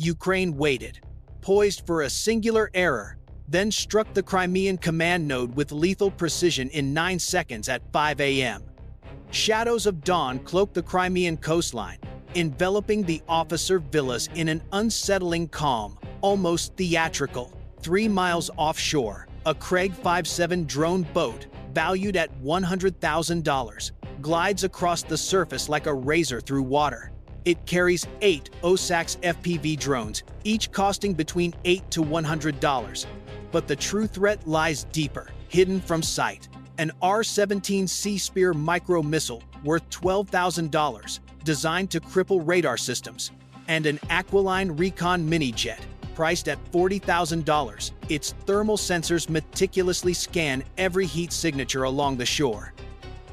Ukraine waited, poised for a singular error, then struck the Crimean command node with lethal precision in 9 seconds at 5 a.m. Shadows of dawn cloaked the Crimean coastline, enveloping the officer villas in an unsettling calm, almost theatrical. 3 miles offshore, a Craig 5-7 drone boat, valued at $100,000, glides across the surface like a razor through water. It carries 8 OSAX FPV drones, each costing between $8 to $100. But the true threat lies deeper, hidden from sight. An R-17 Sea Spear micro-missile worth $12,000, designed to cripple radar systems, and an Aquiline Recon mini-jet, priced at $40,000. Its thermal sensors meticulously scan every heat signature along the shore.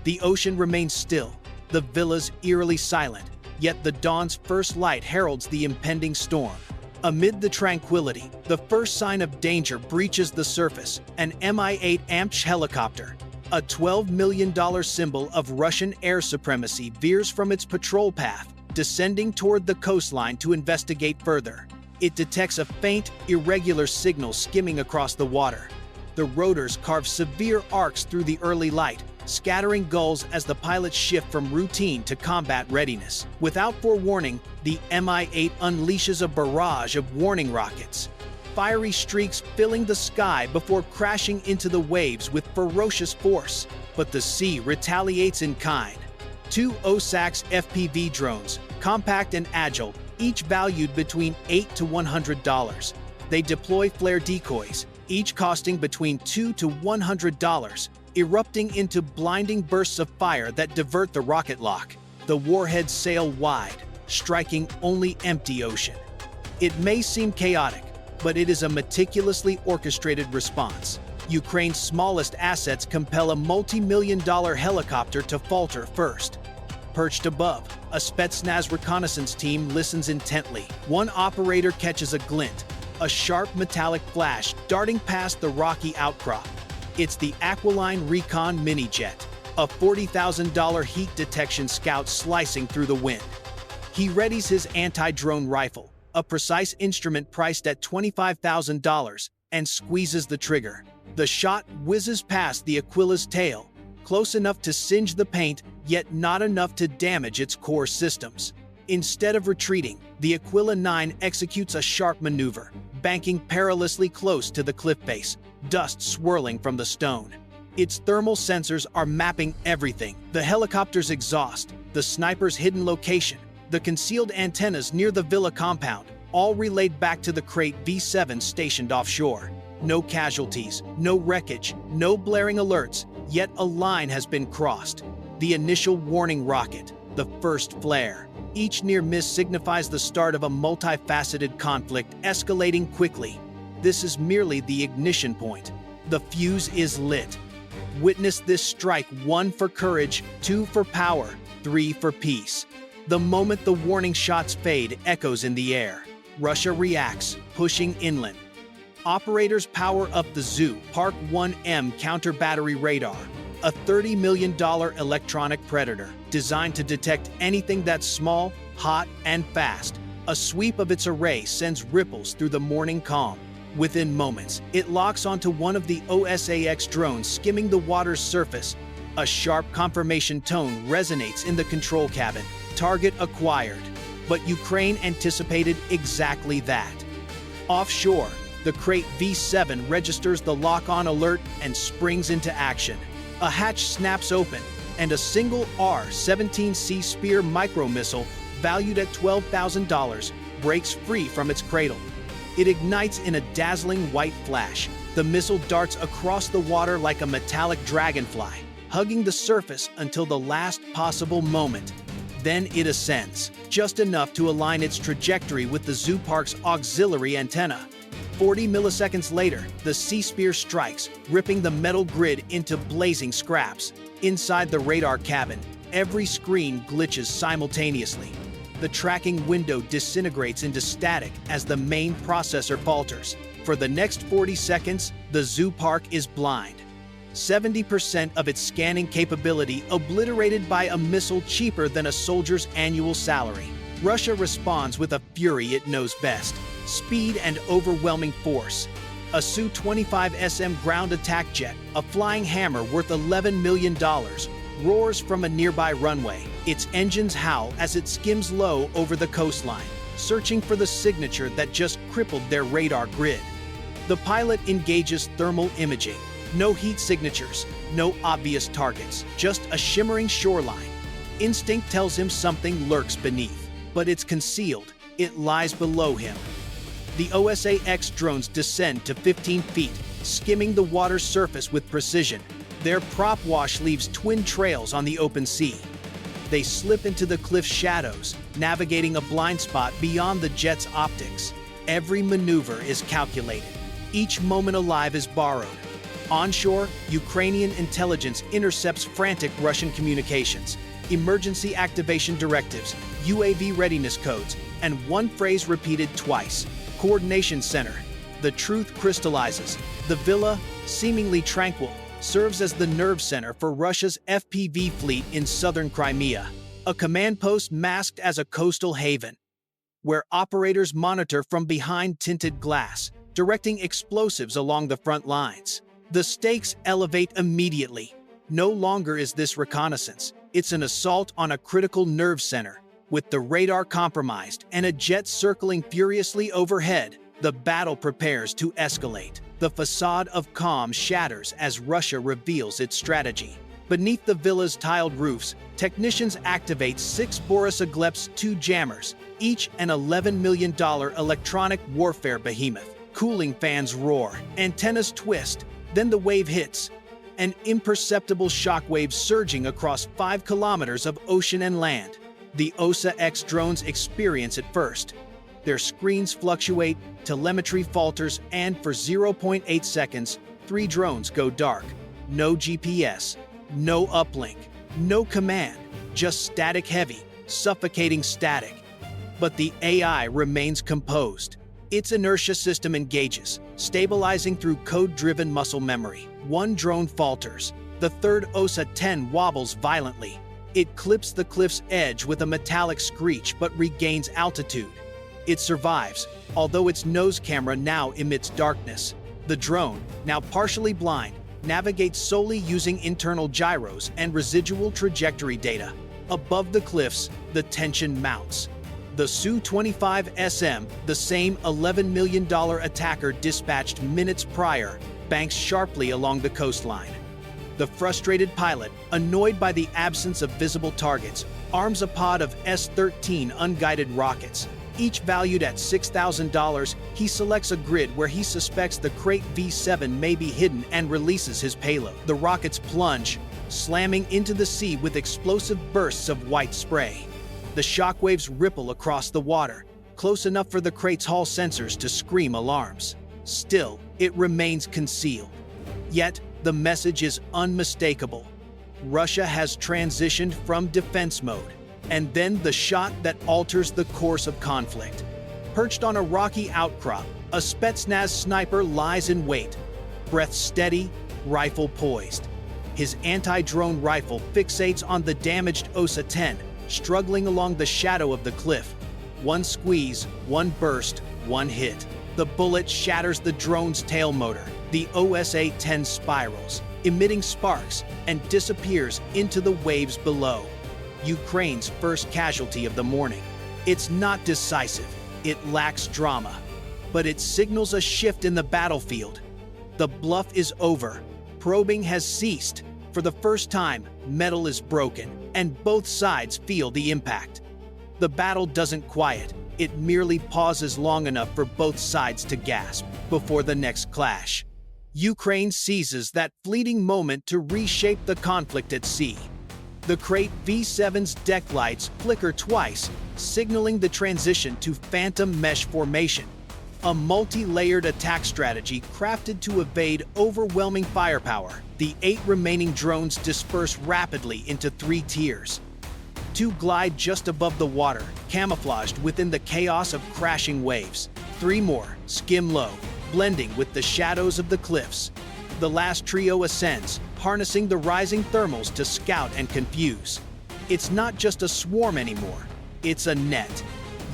The ocean remains still, the villas eerily silent, yet the dawn's first light heralds the impending storm. Amid the tranquility, the first sign of danger breaches the surface. An Mi-8 AMPH helicopter, a $12 million symbol of Russian air supremacy, veers from its patrol path, descending toward the coastline to investigate further. It detects a faint, irregular signal skimming across the water. The rotors carve severe arcs through the early light, scattering gulls as the pilots shift from routine to combat readiness. Without forewarning, the Mi-8 unleashes a barrage of warning rockets, fiery streaks filling the sky before crashing into the waves with ferocious force. But the sea retaliates in kind. 2 OSAX FPV drones, compact and agile, each valued between $8 to $100. They deploy flare decoys, each costing between $2 to $100, erupting into blinding bursts of fire that divert the rocket lock. The warheads sail wide, striking only empty ocean. It may seem chaotic, but it is a meticulously orchestrated response. Ukraine's smallest assets compel a multi-million-dollar helicopter to falter first. Perched above, a Spetsnaz reconnaissance team listens intently. One operator catches a glint, a sharp metallic flash darting past the rocky outcrop. It's the Aquiline Recon mini-jet, a $40,000 heat detection scout slicing through the wind. He readies his anti-drone rifle, a precise instrument priced at $25,000, and squeezes the trigger. The shot whizzes past the Aquila's tail, close enough to singe the paint, yet not enough to damage its core systems. Instead of retreating, the Aquila 9 executes a sharp maneuver, banking perilously close to the cliff face, dust swirling from the stone. Its thermal sensors are mapping everything: the helicopter's exhaust, the sniper's hidden location, the concealed antennas near the villa compound, all relayed back to the Crate V7 stationed offshore. No casualties, no wreckage, no blaring alerts, yet a line has been crossed. The initial warning rocket, the first flare. Each near miss signifies the start of a multifaceted conflict escalating quickly. This is merely the ignition point. The fuse is lit. Witness this strike: 1 for courage, 2 for power, 3 for peace. The moment the warning shots fade, echoes in the air. Russia reacts, pushing inland. Operators power up the ZU Park 1M counter-battery radar, a $30 million electronic predator designed to detect anything that's small, hot, and fast. A sweep of its array sends ripples through the morning calm. Within moments, it locks onto one of the OSAX drones skimming the water's surface. A sharp confirmation tone resonates in the control cabin. Target acquired. But Ukraine anticipated exactly that. Offshore, the Crate V7 registers the lock-on alert and springs into action. A hatch snaps open, and a single R-17 Sea Spear micro-missile, valued at $12,000, breaks free from its cradle. It ignites in a dazzling white flash. The missile darts across the water like a metallic dragonfly, hugging the surface until the last possible moment. Then it ascends, just enough to align its trajectory with the zoo park's auxiliary antenna. 40 milliseconds later, the Sea Spear strikes, ripping the metal grid into blazing scraps. Inside the radar cabin, every screen glitches simultaneously. The tracking window disintegrates into static as the main processor falters. For the next 40 seconds, the zoo park is blind. 70% of its scanning capability obliterated by a missile cheaper than a soldier's annual salary. Russia responds with a fury it knows best: speed and overwhelming force. A Su-25SM ground attack jet, a flying hammer worth $11 million, roars from a nearby runway. Its engines howl as it skims low over the coastline, searching for the signature that just crippled their radar grid. The pilot engages thermal imaging. No heat signatures, no obvious targets, just a shimmering shoreline. Instinct tells him something lurks beneath, but it's concealed. It lies below him. The OSA-X drones descend to 15 feet, skimming the water's surface with precision. Their prop wash leaves twin trails on the open sea. They slip into the cliff's shadows, navigating a blind spot beyond the jet's optics. Every maneuver is calculated. Each moment alive is borrowed. Onshore, Ukrainian intelligence intercepts frantic Russian communications, emergency activation directives, UAV readiness codes, and one phrase repeated twice: Coordination Center. The truth crystallizes. The villa, seemingly tranquil, serves as the nerve center for Russia's FPV fleet in southern Crimea, a command post masked as a coastal haven, where operators monitor from behind tinted glass, directing explosives along the front lines. The stakes elevate immediately. No longer is this reconnaissance. It's an assault on a critical nerve center. With the radar compromised and a jet circling furiously overhead, the battle prepares to escalate. The facade of calm shatters as Russia reveals its strategy. Beneath the villa's tiled roofs, technicians activate 6 Boris-Aglep's 2 jammers, each an $11 million electronic warfare behemoth. Cooling fans roar, antennas twist, then the wave hits, an imperceptible shockwave surging across 5 kilometers of ocean and land. The OSA-X drones experience it first. Their screens fluctuate, telemetry falters, and for 0.8 seconds, 3 drones go dark. No GPS, no uplink, no command, just static heavy, suffocating static. But the AI remains composed. Its inertia system engages, stabilizing through code-driven muscle memory. One drone falters. The third OSA-10 wobbles violently. It clips the cliff's edge with a metallic screech but regains altitude. It survives, although its nose camera now emits darkness. The drone, now partially blind, navigates solely using internal gyros and residual trajectory data. Above the cliffs, the tension mounts. The Su-25SM, the same $11 million attacker dispatched minutes prior, banks sharply along the coastline. The frustrated pilot, annoyed by the absence of visible targets, arms a pod of S-13 unguided rockets. Each valued at $6,000, he selects a grid where he suspects the Crate V7 may be hidden and releases his payload. The rockets plunge, slamming into the sea with explosive bursts of white spray. The shockwaves ripple across the water, close enough for the crate's Hall sensors to scream alarms. Still, it remains concealed. Yet, the message is unmistakable. Russia has transitioned from defense mode. And then the shot that alters the course of conflict. Perched on a rocky outcrop, a Spetsnaz sniper lies in wait, breath steady, rifle poised. His anti-drone rifle fixates on the damaged OSA-10, struggling along the shadow of the cliff. One squeeze, one burst, one hit. The bullet shatters the drone's tail motor. The OSA-10 spirals, emitting sparks, and disappears into the waves below. Ukraine's first casualty of the morning. It's not decisive, it lacks drama, but it signals a shift in the battlefield. The bluff is over, probing has ceased. For the first time, metal is broken, and both sides feel the impact. The battle doesn't quiet, it merely pauses long enough for both sides to gasp before the next clash. Ukraine seizes that fleeting moment to reshape the conflict at sea. The Crate V7's deck lights flicker twice, signaling the transition to phantom mesh formation, a multi-layered attack strategy crafted to evade overwhelming firepower. The 8 remaining drones disperse rapidly into 3 tiers. 2 glide just above the water, camouflaged within the chaos of crashing waves. 3 more skim low, blending with the shadows of the cliffs. The last trio ascends, harnessing the rising thermals to scout and confuse. It's not just a swarm anymore. It's a net.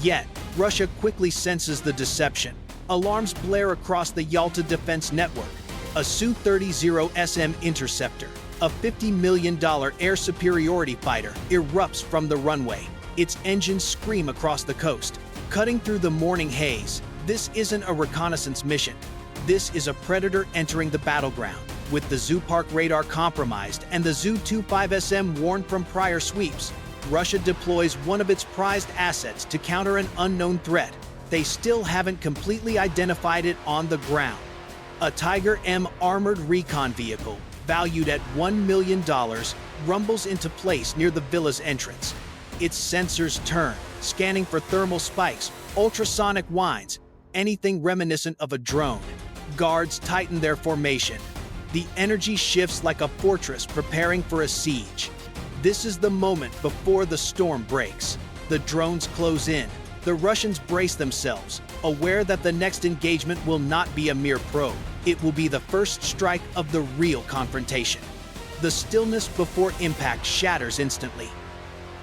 Yet, Russia quickly senses the deception. Alarms blare across the Yalta defense network. A Su-30 SM interceptor, a $50 million air superiority fighter, erupts from the runway. Its engines scream across the coast, cutting through the morning haze. This isn't a reconnaissance mission. This is a predator entering the battleground. With the Zoopark radar compromised and the Zu-25SM worn from prior sweeps, Russia deploys one of its prized assets to counter an unknown threat. They still haven't completely identified it on the ground. A Tiger M armored recon vehicle, valued at $1 million, rumbles into place near the villa's entrance. Its sensors turn, scanning for thermal spikes, ultrasonic whines, anything reminiscent of a drone. Guards tighten their formation. The energy shifts like a fortress preparing for a siege. This is the moment before the storm breaks. The drones close in. The Russians brace themselves, aware that the next engagement will not be a mere probe. It will be the first strike of the real confrontation. The stillness before impact shatters instantly.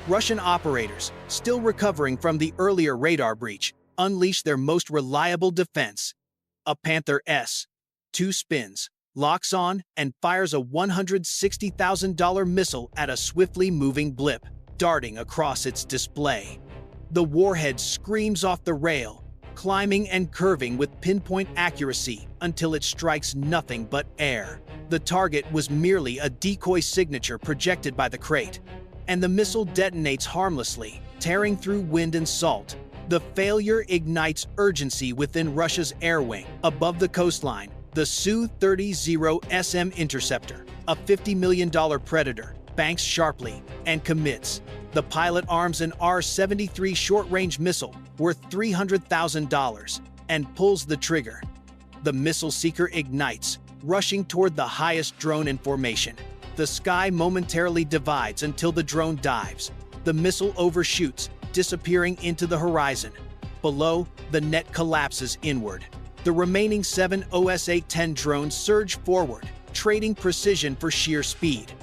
Russian operators, still recovering from the earlier radar breach, unleash their most reliable defense. A Panther S-2 spins, locks on, and fires a $160,000 missile at a swiftly moving blip, darting across its display. The warhead screams off the rail, climbing and curving with pinpoint accuracy until it strikes nothing but air. The target was merely a decoy signature projected by the crate, and the missile detonates harmlessly, tearing through wind and salt. The failure ignites urgency within Russia's air wing. Above the coastline, the Su-30 SM interceptor, a $50 million predator, banks sharply and commits. The pilot arms an R-73 short-range missile worth $300,000 and pulls the trigger. The missile seeker ignites, rushing toward the highest drone in formation. The sky momentarily divides until the drone dives. The missile overshoots, disappearing into the horizon. Below, the net collapses inward. The remaining 7 OS-810 drones surge forward, trading precision for sheer speed.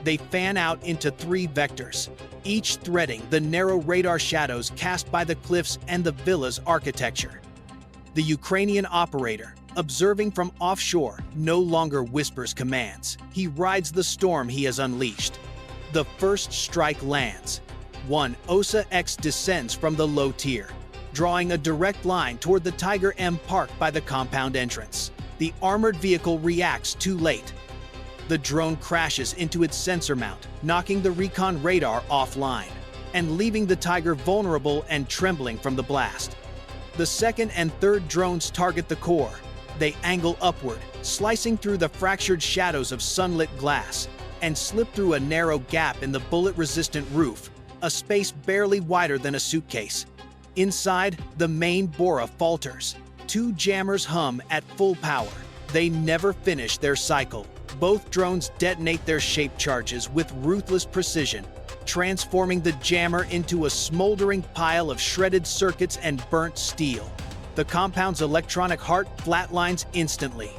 They fan out into 3 vectors, each threading the narrow radar shadows cast by the cliffs and the villa's architecture. The Ukrainian operator, observing from offshore, no longer whispers commands. He rides the storm he has unleashed. The first strike lands. One OSA-X descends from the low tier, drawing a direct line toward the Tiger M parked by the compound entrance. The armored vehicle reacts too late. The drone crashes into its sensor mount, knocking the recon radar offline, and leaving the Tiger vulnerable and trembling from the blast. The second and third drones target the core. They angle upward, slicing through the fractured shadows of sunlit glass, and slip through a narrow gap in the bullet-resistant roof, a space barely wider than a suitcase. Inside, the main Bora falters. 2 jammers hum at full power. They never finish their cycle. Both drones detonate their shape charges with ruthless precision, transforming the jammer into a smoldering pile of shredded circuits and burnt steel. The compound's electronic heart flatlines instantly.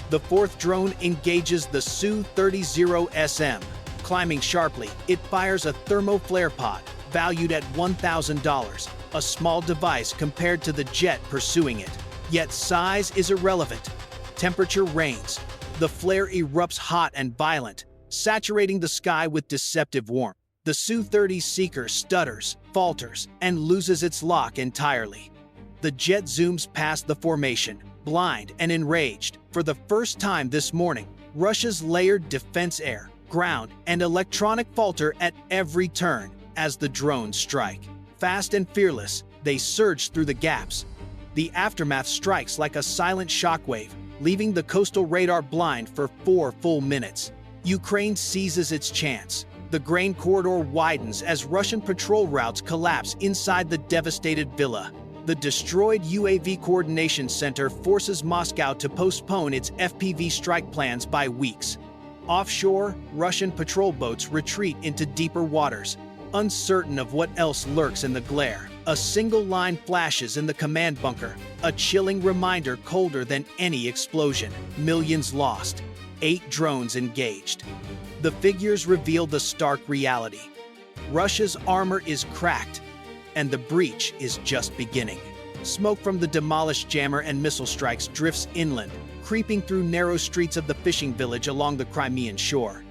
The fourth drone engages the Su-30 SM. Climbing sharply, it fires a thermoflare pod, valued at $1,000, a small device compared to the jet pursuing it. Yet size is irrelevant. Temperature reigns. The flare erupts hot and violent, saturating the sky with deceptive warmth. The Su-30 seeker stutters, falters, and loses its lock entirely. The jet zooms past the formation, blind and enraged. For the first time this morning, Russia's layered defense air, ground, and electronic falter at every turn as the drones strike. Fast and fearless, they surge through the gaps. The aftermath strikes like a silent shockwave, leaving the coastal radar blind for 4 full minutes. Ukraine seizes its chance. The grain corridor widens as Russian patrol routes collapse inside the devastated villa. The destroyed UAV Coordination Center forces Moscow to postpone its FPV strike plans by weeks. Offshore, Russian patrol boats retreat into deeper waters, uncertain of what else lurks in the glare. A single line flashes in the command bunker, a chilling reminder colder than any explosion. Millions lost, 8 drones engaged. The figures reveal the stark reality. Russia's armor is cracked, and the breach is just beginning. Smoke from the demolished jammer and missile strikes drifts inland, creeping through narrow streets of the fishing village along the Crimean shore.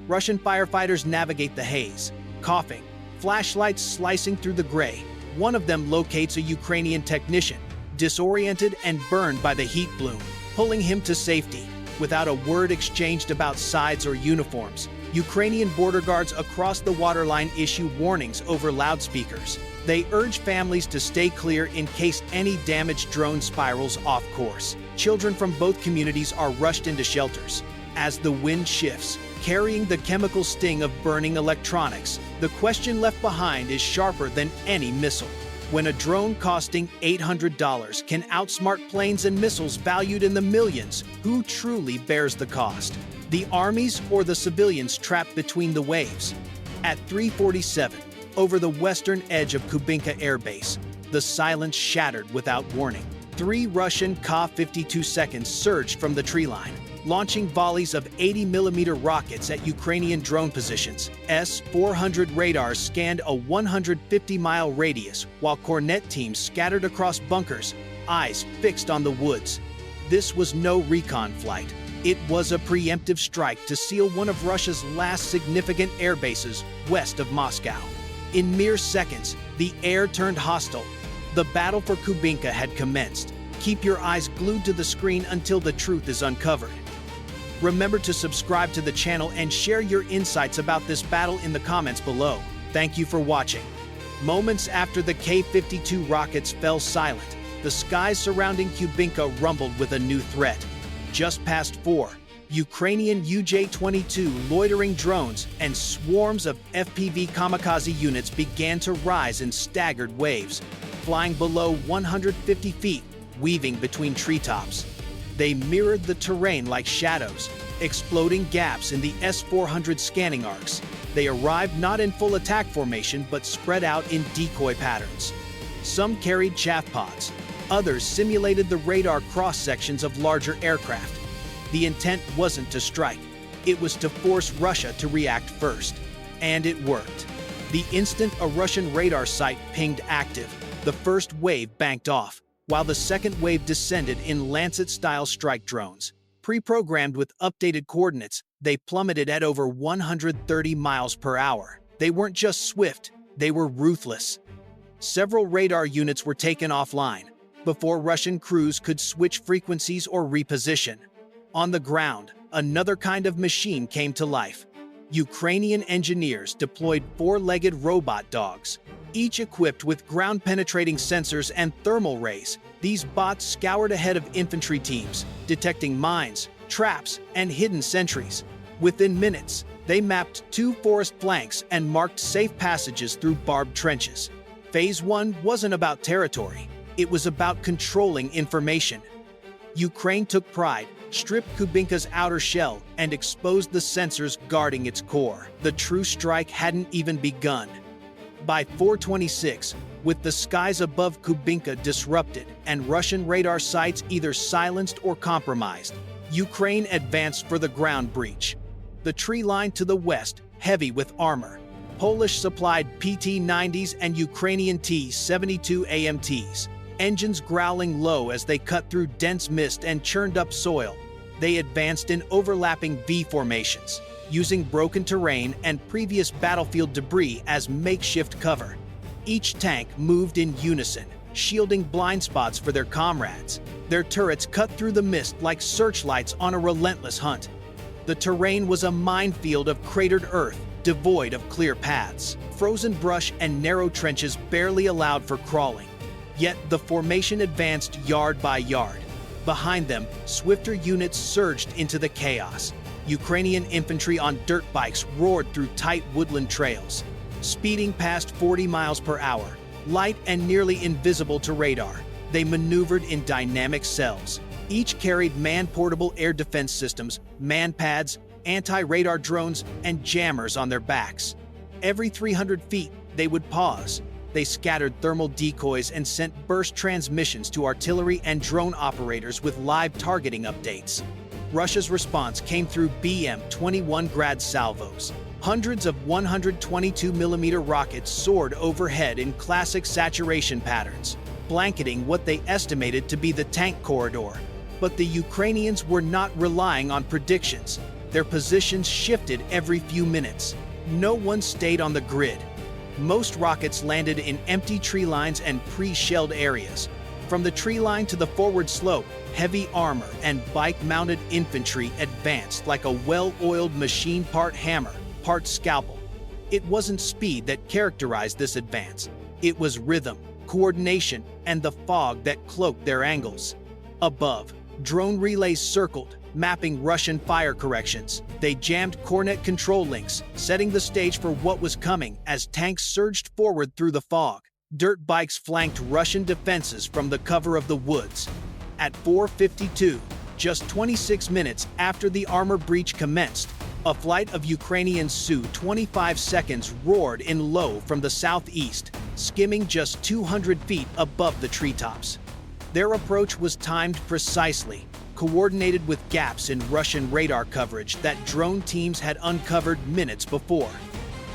Russian firefighters navigate the haze, coughing, flashlights slicing through the gray. One of them locates a Ukrainian technician, disoriented and burned by the heat bloom, pulling him to safety. Without a word exchanged about sides or uniforms, Ukrainian border guards across the waterline issue warnings over loudspeakers. They urge families to stay clear in case any damaged drone spirals off course. Children from both communities are rushed into shelters. As the wind shifts, carrying the chemical sting of burning electronics, the question left behind is sharper than any missile. When a drone costing $800 can outsmart planes and missiles valued in the millions, who truly bears the cost? The armies or the civilians trapped between the waves? At 3:47, over the western edge of Kubinka Air Base, the silence shattered without warning. 3 Russian Ka-52 surged from the tree line, launching volleys of 80mm rockets at Ukrainian drone positions. S-400 radars scanned a 150-mile radius, while Cornet teams scattered across bunkers, eyes fixed on the woods. This was no recon flight. It was a preemptive strike to seal one of Russia's last significant air bases west of Moscow. In mere seconds, the air turned hostile. The battle for Kubinka had commenced. Keep your eyes glued to the screen until the truth is uncovered. Remember to subscribe to the channel and share your insights about this battle in the comments below. Thank you for watching. Moments after the Ka-52 rockets fell silent, the skies surrounding Kubinka rumbled with a new threat. Just past 4, Ukrainian UJ-22 loitering drones and swarms of FPV kamikaze units began to rise in staggered waves, flying below 150 feet, weaving between treetops. They mirrored the terrain like shadows, exploding gaps in the S-400 scanning arcs. They arrived not in full attack formation but spread out in decoy patterns. Some carried chaff pods, others simulated the radar cross-sections of larger aircraft. The intent wasn't to strike, it was to force Russia to react first. And it worked. The instant a Russian radar site pinged active, the first wave banked off, while the second wave descended in Lancet-style strike drones. Pre-programmed with updated coordinates, they plummeted at over 130 miles per hour. They weren't just swift, they were ruthless. Several radar units were taken offline before Russian crews could switch frequencies or reposition. On the ground, another kind of machine came to life. Ukrainian engineers deployed 4-legged robot dogs, each equipped with ground-penetrating sensors and thermal rays. These bots scoured ahead of infantry teams, detecting mines, traps, and hidden sentries. Within minutes, they mapped 2 forest flanks and marked safe passages through barbed trenches. Phase 1 wasn't about territory, it was about controlling information. Ukraine took pride, stripped Kubinka's outer shell, and exposed the sensors guarding its core. The true strike hadn't even begun. By 4:26, with the skies above Kubinka disrupted and Russian radar sites either silenced or compromised, Ukraine advanced for the ground breach. The tree line to the west, heavy with armor. Polish-supplied PT-90s and Ukrainian T-72 AMTs. Engines growling low as they cut through dense mist and churned up soil. They advanced in overlapping V formations, using broken terrain and previous battlefield debris as makeshift cover. Each tank moved in unison, shielding blind spots for their comrades. Their turrets cut through the mist like searchlights on a relentless hunt. The terrain was a minefield of cratered earth, devoid of clear paths. Frozen brush and narrow trenches barely allowed for crawling. Yet the formation advanced yard by yard. Behind them, swifter units surged into the chaos. Ukrainian infantry on dirt bikes roared through tight woodland trails, speeding past 40 miles per hour. Light and nearly invisible to radar, they maneuvered in dynamic cells. Each carried man-portable air defense systems, man-pads, anti-radar drones, and jammers on their backs. Every 300 feet, they would pause. They scattered thermal decoys and sent burst transmissions to artillery and drone operators with live targeting updates. Russia's response came through BM-21 Grad salvos, Hundreds of 122mm rockets soared overhead in classic saturation patterns, blanketing what they estimated to be the tank corridor. But the Ukrainians were not relying on predictions. Their positions shifted every few minutes. No one stayed on the grid. Most rockets landed in empty tree lines and pre-shelled areas. From the tree line to the forward slope, heavy armor and bike-mounted infantry advanced like a well-oiled machine, part hammer, part scalpel. It wasn't speed that characterized this advance. It was rhythm, coordination, and the fog that cloaked their angles. Above, drone relays circled, mapping Russian fire corrections. They jammed Cornet control links, setting the stage for what was coming as tanks surged forward through the fog. Dirt bikes flanked Russian defenses from the cover of the woods. At 4:52, just 26 minutes after the armor breach commenced, a flight of Ukrainian Su-25 seconds roared in low from the southeast, skimming just 200 feet above the treetops. Their approach was timed precisely, coordinated with gaps in Russian radar coverage that drone teams had uncovered minutes before.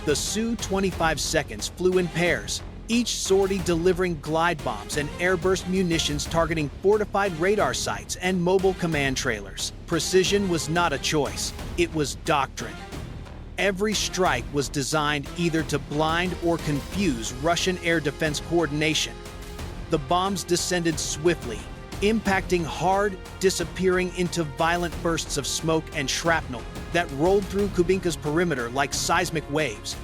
The Su-25 seconds flew in pairs, each sortie delivering glide bombs and airburst munitions targeting fortified radar sites and mobile command trailers. Precision was not a choice, it was doctrine. Every strike was designed either to blind or confuse Russian air defense coordination. The bombs descended swiftly, impacting hard, disappearing into violent bursts of smoke and shrapnel that rolled through Kubinka's perimeter like seismic waves.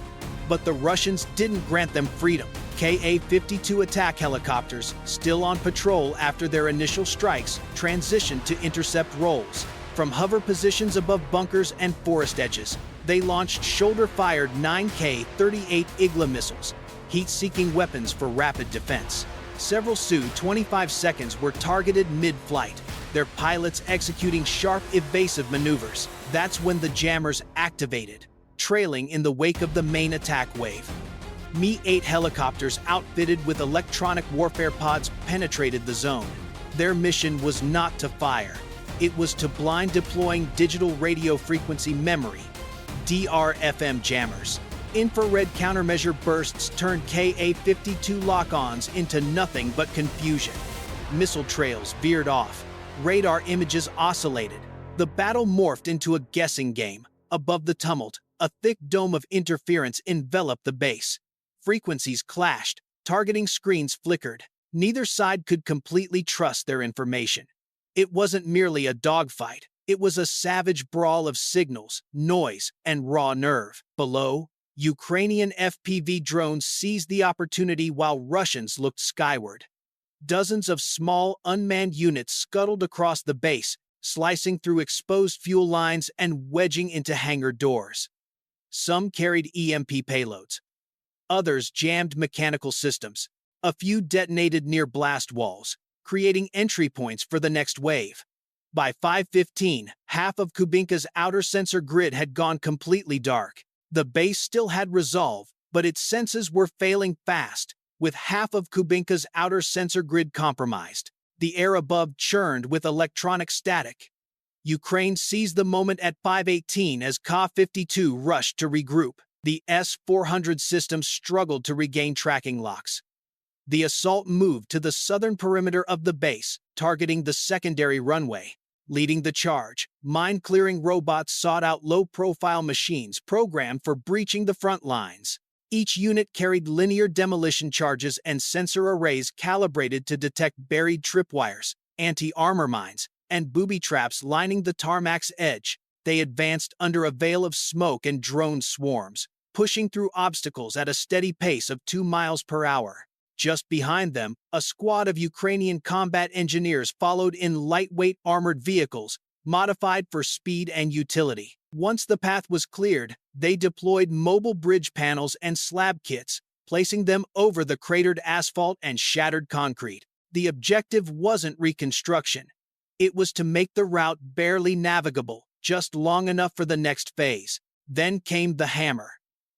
But the Russians didn't grant them freedom. Ka-52 attack helicopters, still on patrol after their initial strikes, transitioned to intercept roles. From hover positions above bunkers and forest edges, they launched shoulder-fired 9K-38 Igla missiles, heat-seeking weapons for rapid defense. Several Su-25 seconds were targeted mid-flight, their pilots executing sharp, evasive maneuvers. That's when the jammers activated, trailing in the wake of the main attack wave. Mi-8 helicopters outfitted with electronic warfare pods penetrated the zone. Their mission was not to fire. It was to blind deploying digital radio frequency memory, DRFM jammers. Infrared countermeasure bursts turned Ka-52 lock-ons into nothing but confusion. Missile trails veered off. Radar images oscillated. The battle morphed into a guessing game. Above the tumult, a thick dome of interference enveloped the base. Frequencies clashed, targeting screens flickered. Neither side could completely trust their information. It wasn't merely a dogfight. It was a savage brawl of signals, noise, and raw nerve. Below, Ukrainian FPV drones seized the opportunity while Russians looked skyward. Dozens of small, unmanned units scuttled across the base, slicing through exposed fuel lines and wedging into hangar doors. Some carried EMP payloads. Others jammed mechanical systems. A few detonated near blast walls, creating entry points for the next wave. By 5:15, half of Kubinka's outer sensor grid had gone completely dark. The base still had resolve, but its senses were failing fast, with half of Kubinka's outer sensor grid compromised. The air above churned with electronic static. Ukraine seized the moment at 5:18 as Ka-52 rushed to regroup. The S-400 system struggled to regain tracking locks. The assault moved to the southern perimeter of the base, targeting the secondary runway. Leading the charge, mine-clearing robots sought out low-profile machines programmed for breaching the front lines. Each unit carried linear demolition charges and sensor arrays calibrated to detect buried tripwires, anti-armor mines, and booby traps lining the tarmac's edge. They advanced under a veil of smoke and drone swarms, pushing through obstacles at a steady pace of 2 miles per hour. Just behind them, a squad of Ukrainian combat engineers followed in lightweight armored vehicles, modified for speed and utility. Once the path was cleared, they deployed mobile bridge panels and slab kits, placing them over the cratered asphalt and shattered concrete. The objective wasn't reconstruction. It was to make the route barely navigable, just long enough for the next phase. Then came the hammer.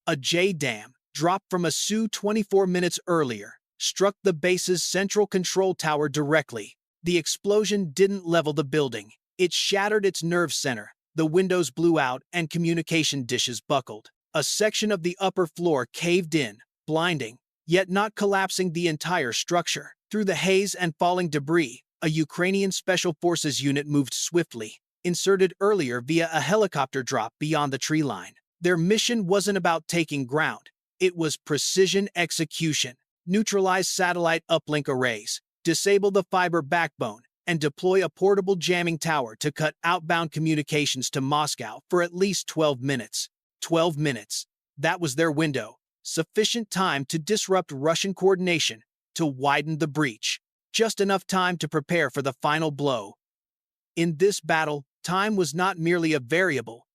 A J-dam, dropped from a Su-24 minutes earlier, struck the base's central control tower directly. The explosion didn't level the building. It shattered its nerve center. The windows blew out and communication dishes buckled. A section of the upper floor caved in, blinding, yet not collapsing the entire structure. Through the haze and falling debris, a Ukrainian Special Forces unit moved swiftly, inserted earlier via a helicopter drop beyond the tree line. Their mission wasn't about taking ground. It was precision execution. Neutralize satellite uplink arrays, disable the fiber backbone, and deploy a portable jamming tower to cut outbound communications to Moscow for at least 12 minutes. 12 minutes. That was their window. Sufficient time to disrupt Russian coordination, to widen the breach. Just enough time to prepare for the final blow. In this battle, time was not merely a variable.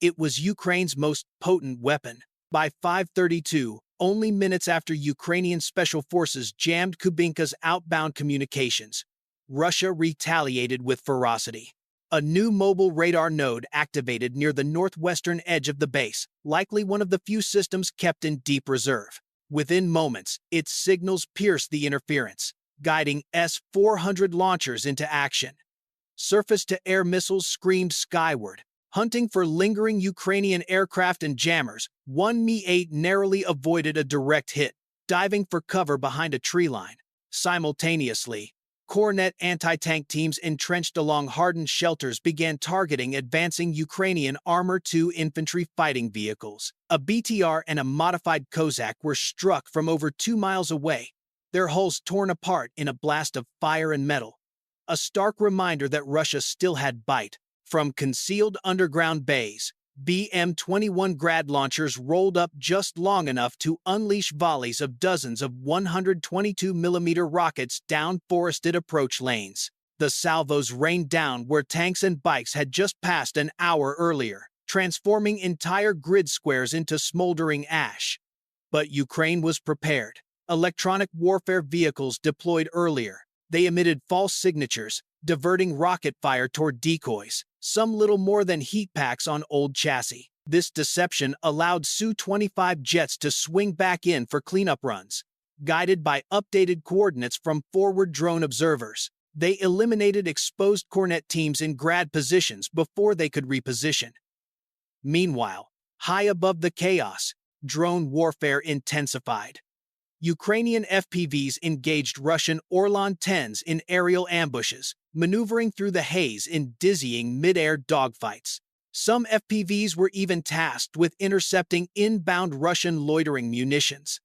It was Ukraine's most potent weapon. By 5:32, only minutes after Ukrainian special forces jammed Kubinka's outbound communications, Russia retaliated with ferocity. A new mobile radar node activated near the northwestern edge of the base, likely one of the few systems kept in deep reserve. Within moments, its signals pierced the interference, guiding S-400 launchers into action. Surface-to-air missiles screamed skyward. Hunting for lingering Ukrainian aircraft and jammers, one Mi-8 narrowly avoided a direct hit, diving for cover behind a tree line. Simultaneously, Kornet anti-tank teams entrenched along hardened shelters began targeting advancing Ukrainian Armor 2 infantry fighting vehicles. A BTR and a modified Kozak were struck from over 2 miles away, their hulls torn apart in a blast of fire and metal. A stark reminder that Russia still had bite. From concealed underground bays, BM-21 Grad launchers rolled up just long enough to unleash volleys of dozens of 122mm rockets down forested approach lanes. The salvos rained down where tanks and bikes had just passed an hour earlier, transforming entire grid squares into smoldering ash. But Ukraine was prepared. Electronic warfare vehicles deployed earlier. They emitted false signatures, diverting rocket fire toward decoys, some little more than heat packs on old chassis. This deception allowed Su-25 jets to swing back in for cleanup runs. Guided by updated coordinates from forward drone observers, they eliminated exposed Kornet teams in Grad positions before they could reposition. Meanwhile, high above the chaos, drone warfare intensified. Ukrainian FPVs engaged Russian Orlan-10s in aerial ambushes, maneuvering through the haze in dizzying mid-air dogfights. Some FPVs were even tasked with intercepting inbound Russian loitering munitions.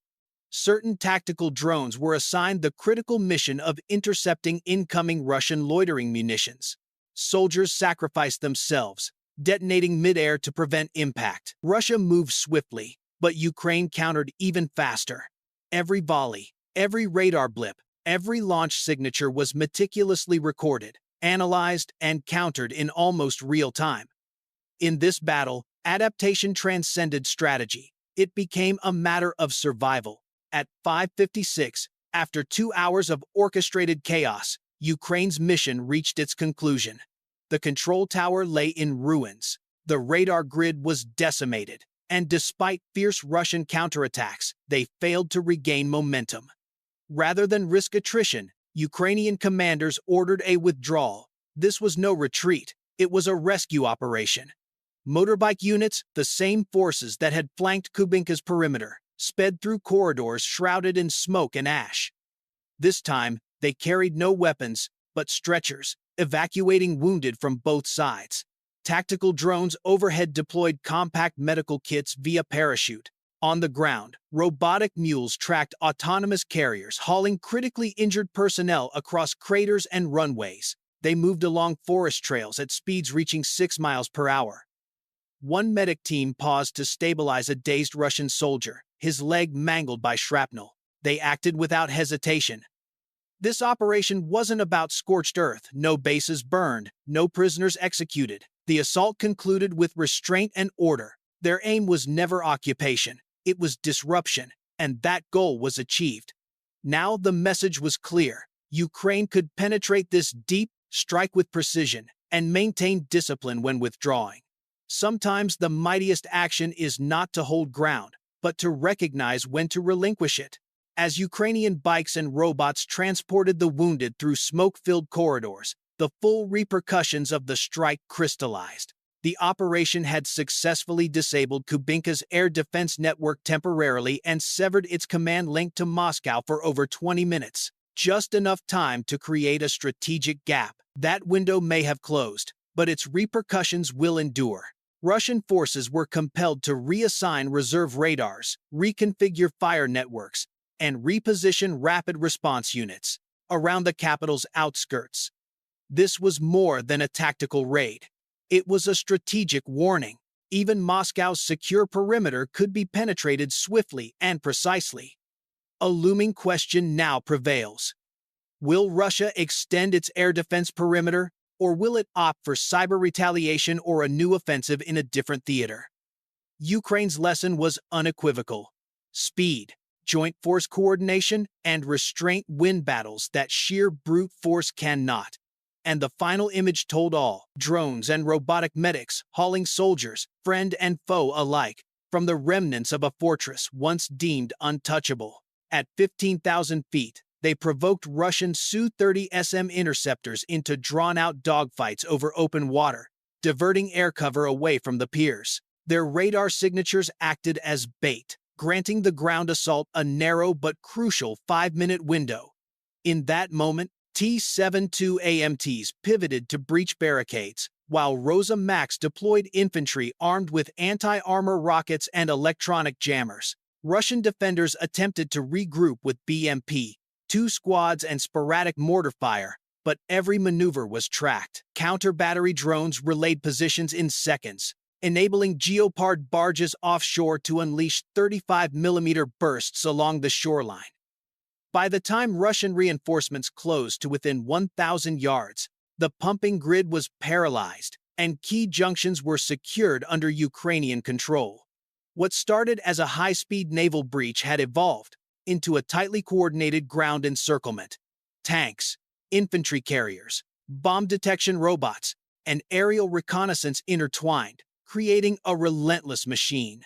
Certain tactical drones were assigned the critical mission of intercepting incoming Russian loitering munitions. Soldiers sacrificed themselves, detonating mid-air to prevent impact. Russia moved swiftly, but Ukraine countered even faster. Every volley, every radar blip, every launch signature was meticulously recorded, analyzed, and countered in almost real time. In this battle, adaptation transcended strategy. It became a matter of survival. At 5:56, after 2 hours of orchestrated chaos, Ukraine's mission reached its conclusion. The control tower lay in ruins. The radar grid was decimated. And despite fierce Russian counterattacks, they failed to regain momentum. Rather than risk attrition, Ukrainian commanders ordered a withdrawal. This was no retreat, it was a rescue operation. Motorbike units, the same forces that had flanked Kubinka's perimeter, sped through corridors shrouded in smoke and ash. This time, they carried no weapons, but stretchers, evacuating wounded from both sides. Tactical drones overhead deployed compact medical kits via parachute. On the ground, robotic mules tracked autonomous carriers hauling critically injured personnel across craters and runways. They moved along forest trails at speeds reaching 6 miles per hour. One medic team paused to stabilize a dazed Russian soldier, his leg mangled by shrapnel. They acted without hesitation. This operation wasn't about scorched earth, no bases burned, no prisoners executed. The assault concluded with restraint and order. Their aim was never occupation, it was disruption, and that goal was achieved. Now the message was clear. Ukraine could penetrate this deep, strike with precision, and maintain discipline when withdrawing. Sometimes the mightiest action is not to hold ground, but to recognize when to relinquish it. As Ukrainian bikes and robots transported the wounded through smoke-filled corridors, the full repercussions of the strike crystallized. The operation had successfully disabled Kubinka's air defense network temporarily and severed its command link to Moscow for over 20 minutes, just enough time to create a strategic gap. That window may have closed, but its repercussions will endure. Russian forces were compelled to reassign reserve radars, reconfigure fire networks, and reposition rapid response units around the capital's outskirts. This was more than a tactical raid. It was a strategic warning. Even Moscow's secure perimeter could be penetrated swiftly and precisely. A looming question now prevails. Will Russia extend its air defense perimeter, or will it opt for cyber retaliation or a new offensive in a different theater? Ukraine's lesson was unequivocal. Speed, joint force coordination, and restraint win battles that sheer brute force cannot. And the final image told all: drones and robotic medics hauling soldiers, friend and foe alike, from the remnants of a fortress once deemed untouchable. At 15,000 feet, they provoked Russian Su-30 SM interceptors into drawn-out dogfights over open water, diverting air cover away from the piers. Their radar signatures acted as bait, granting the ground assault a narrow but crucial 5-minute window. In that moment, T-72 AMTs pivoted to breach barricades, while Rosa Max deployed infantry armed with anti-armor rockets and electronic jammers. Russian defenders attempted to regroup with BMP, 2 squads and sporadic mortar fire, but every maneuver was tracked. Counter-battery drones relayed positions in seconds, enabling Geopard barges offshore to unleash 35mm bursts along the shoreline. By the time Russian reinforcements closed to within 1,000 yards, the pumping grid was paralyzed, and key junctions were secured under Ukrainian control. What started as a high-speed naval breach had evolved into a tightly coordinated ground encirclement. Tanks, infantry carriers, bomb detection robots, and aerial reconnaissance intertwined, creating a relentless machine.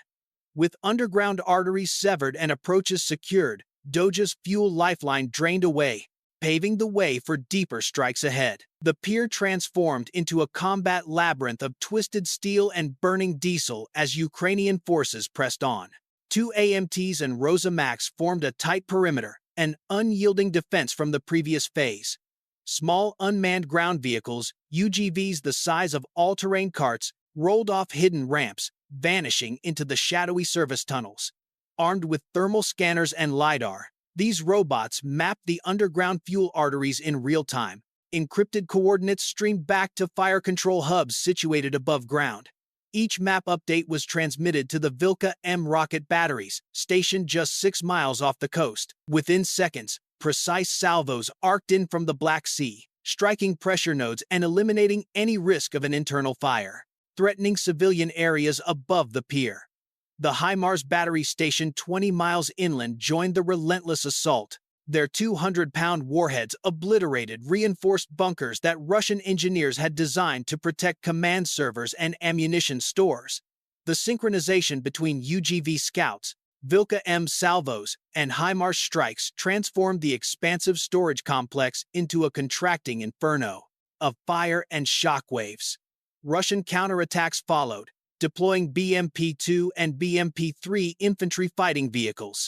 With underground arteries severed and approaches secured, Doja's fuel lifeline drained away, paving the way for deeper strikes ahead. The pier transformed into a combat labyrinth of twisted steel and burning diesel as Ukrainian forces pressed on. 2 AMTs and Rosa Max formed a tight perimeter, an unyielding defense from the previous phase. Small unmanned ground vehicles, UGVs the size of all-terrain carts, rolled off hidden ramps, vanishing into the shadowy service tunnels. Armed with thermal scanners and LiDAR, these robots mapped the underground fuel arteries in real time. Encrypted coordinates streamed back to fire control hubs situated above ground. Each map update was transmitted to the Vilka M rocket batteries, stationed just 6 miles off the coast. Within seconds, precise salvos arced in from the Black Sea, striking pressure nodes and eliminating any risk of an internal fire, threatening civilian areas above the pier. The HIMARS battery station 20 miles inland joined the relentless assault. Their 200-pound warheads obliterated reinforced bunkers that Russian engineers had designed to protect command servers and ammunition stores. The synchronization between UGV scouts, Vilka M salvos, and HIMARS strikes transformed the expansive storage complex into a contracting inferno of fire and shockwaves. Russian counterattacks followed, deploying BMP-2 and BMP-3 infantry fighting vehicles.